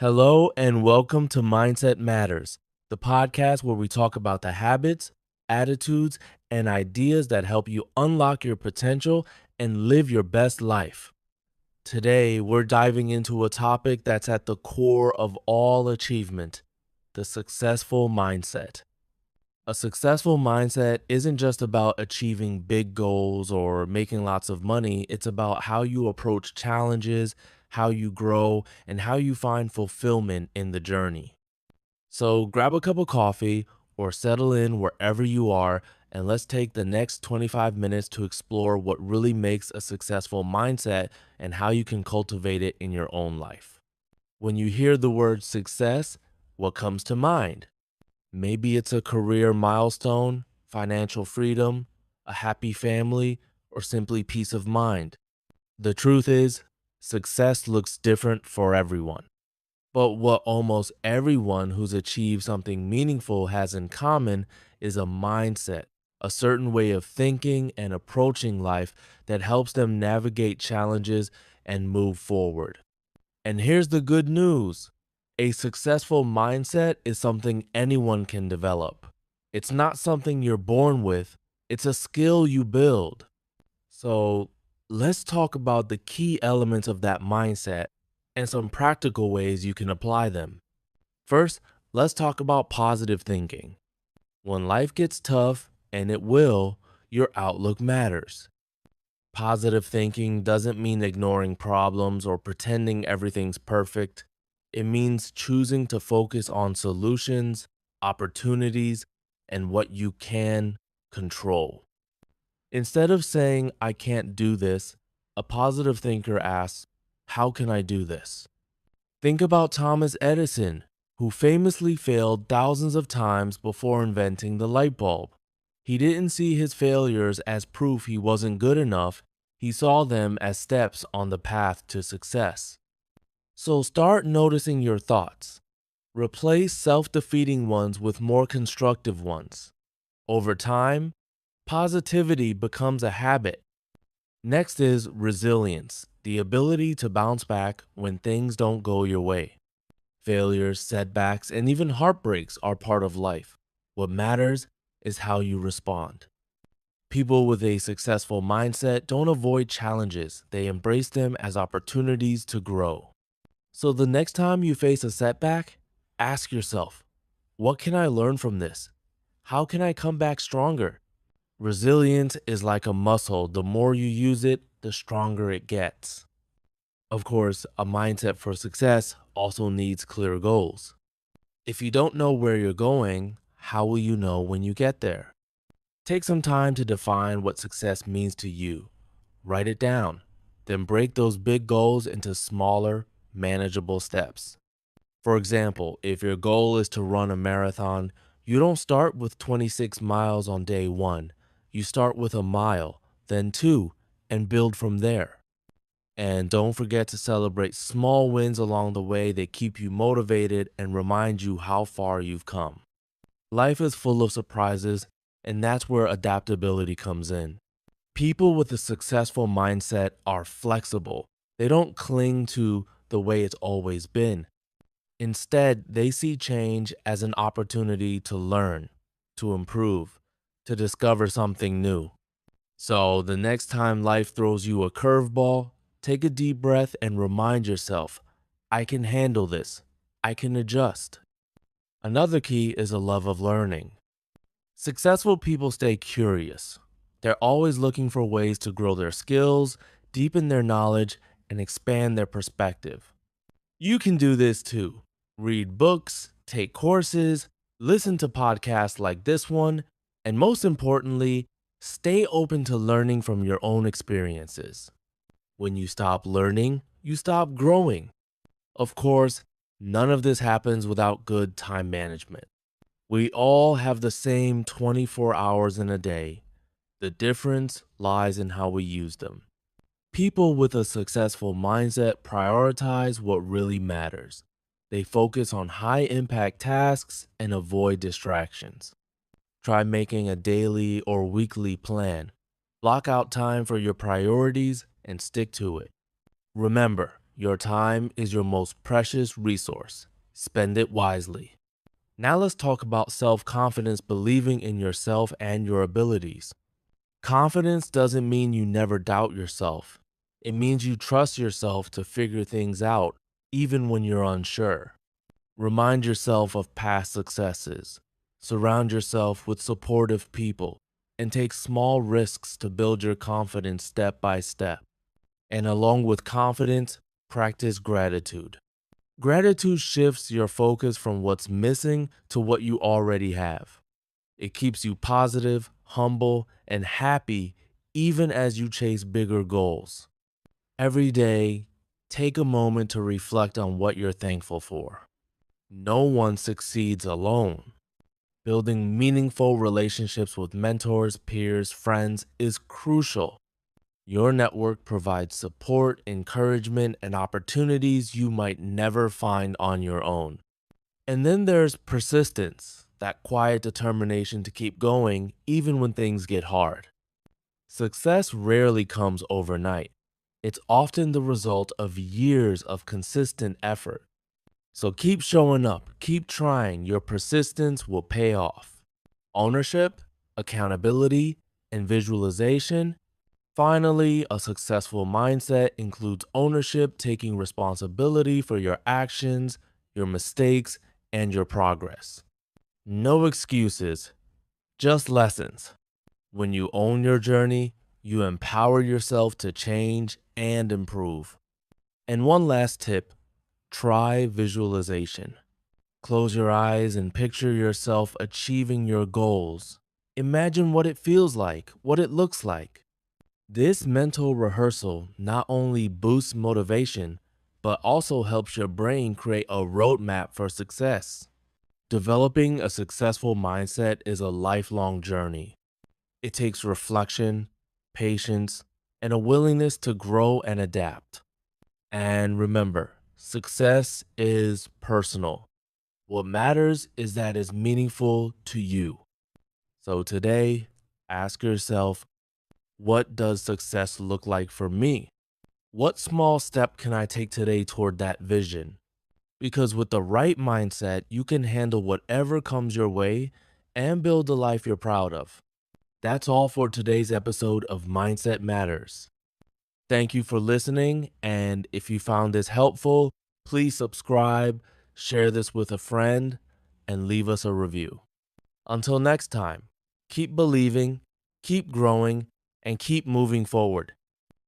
Hello and welcome to Mindset Matters, the podcast where we talk about the habits, attitudes, and ideas that help you unlock your potential and live your best life. Today, we're diving into a topic that's at the core of all achievement: the successful mindset. A successful mindset isn't just about achieving big goals or making lots of money. It's about how you approach challenges, how you grow, and how you find fulfillment in the journey. So grab a cup of coffee or settle in wherever you are, and let's take the next 25 minutes to explore what really makes a successful mindset and how you can cultivate it in your own life. When you hear the word success, what comes to mind? Maybe it's a career milestone, financial freedom, a happy family, or simply peace of mind. The truth is, success looks different for everyone. But what almost everyone who's achieved something meaningful has in common is a mindset, a certain way of thinking and approaching life that helps them navigate challenges and move forward. And here's the good news: a successful mindset is something anyone can develop. It's not something you're born with, it's a skill you build. So, let's talk about the key elements of that mindset and some practical ways you can apply them. First, let's talk about positive thinking. When life gets tough, and it will, your outlook matters. Positive thinking doesn't mean ignoring problems or pretending everything's perfect. It means choosing to focus on solutions, opportunities, and what you can control. Instead of saying, I can't do this, a positive thinker asks, how can I do this? Think about Thomas Edison, who famously failed thousands of times before inventing the light bulb. He didn't see his failures as proof he wasn't good enough. He saw them as steps on the path to success. So start noticing your thoughts. Replace self-defeating ones with more constructive ones. Over time, positivity becomes a habit. Next is resilience, the ability to bounce back when things don't go your way. Failures, setbacks, and even heartbreaks are part of life. What matters is how you respond. People with a successful mindset don't avoid challenges, they embrace them as opportunities to grow. So the next time you face a setback, ask yourself, what can I learn from this? How can I come back stronger? Resilience is like a muscle. The more you use it, the stronger it gets. Of course, a mindset for success also needs clear goals. If you don't know where you're going, how will you know when you get there? Take some time to define what success means to you. Write it down, then break those big goals into smaller, manageable steps. For example, if your goal is to run a marathon, you don't start with 26 miles on day one. You start with a mile, then two, and build from there. And don't forget to celebrate small wins along the way. They keep you motivated and remind you how far you've come. Life is full of surprises, and that's where adaptability comes in. People with a successful mindset are flexible. They don't cling to the way it's always been. Instead, they see change as an opportunity to learn, to improve, to discover something new. So, the next time life throws you a curveball, take a deep breath and remind yourself, I can handle this. I can adjust. Another key is a love of learning. Successful people stay curious. They're always looking for ways to grow their skills, deepen their knowledge, and expand their perspective. You can do this too. Read books, take courses, listen to podcasts like this one, and most importantly, stay open to learning from your own experiences. When you stop learning, you stop growing. Of course, none of this happens without good time management. We all have the same 24 hours in a day. The difference lies in how we use them. People with a successful mindset prioritize what really matters. They focus on high impact tasks and avoid distractions. Try making a daily or weekly plan. Block out time for your priorities and stick to it. Remember, Your time is your most precious resource. Spend it wisely. Now let's talk about self-confidence, believing in yourself and your abilities. Confidence doesn't mean you never doubt yourself. It means you trust yourself to figure things out, even when you're unsure. Remind yourself of past successes. Surround yourself with supportive people and take small risks to build your confidence step by step. And along with confidence, practice gratitude. Gratitude shifts your focus from what's missing to what you already have. It keeps you positive, humble, and happy even as you chase bigger goals. Every day, take a moment to reflect on what you're thankful for. No one succeeds alone. Building meaningful relationships with mentors, peers, friends is crucial. Your network provides support, encouragement, and opportunities you might never find on your own. And then there's persistence, that quiet determination to keep going even when things get hard. Success rarely comes overnight. It's often the result of years of consistent effort. So keep showing up, keep trying. Your persistence will pay off. Ownership, accountability, and visualization. Finally, a successful mindset includes ownership, taking responsibility for your actions, your mistakes, and your progress. No excuses, just lessons. When you own your journey, you empower yourself to change and improve. And one last tip, try visualization. Close your eyes and picture yourself achieving your goals. Imagine what it feels like, what it looks like. This mental rehearsal not only boosts motivation, but also helps your brain create a roadmap for success. Developing a successful mindset is a lifelong journey. It takes reflection, patience, and a willingness to grow and adapt. And remember, success is personal. What matters is that it's meaningful to you. So today, ask yourself, what does success look like for me? What small step can I take today toward that vision? Because with the right mindset, you can handle whatever comes your way and build the life you're proud of. That's all for today's episode of Mindset Matters. Thank you for listening, and if you found this helpful, please subscribe, share this with a friend, and leave us a review. Until next time, keep believing, keep growing, and keep moving forward.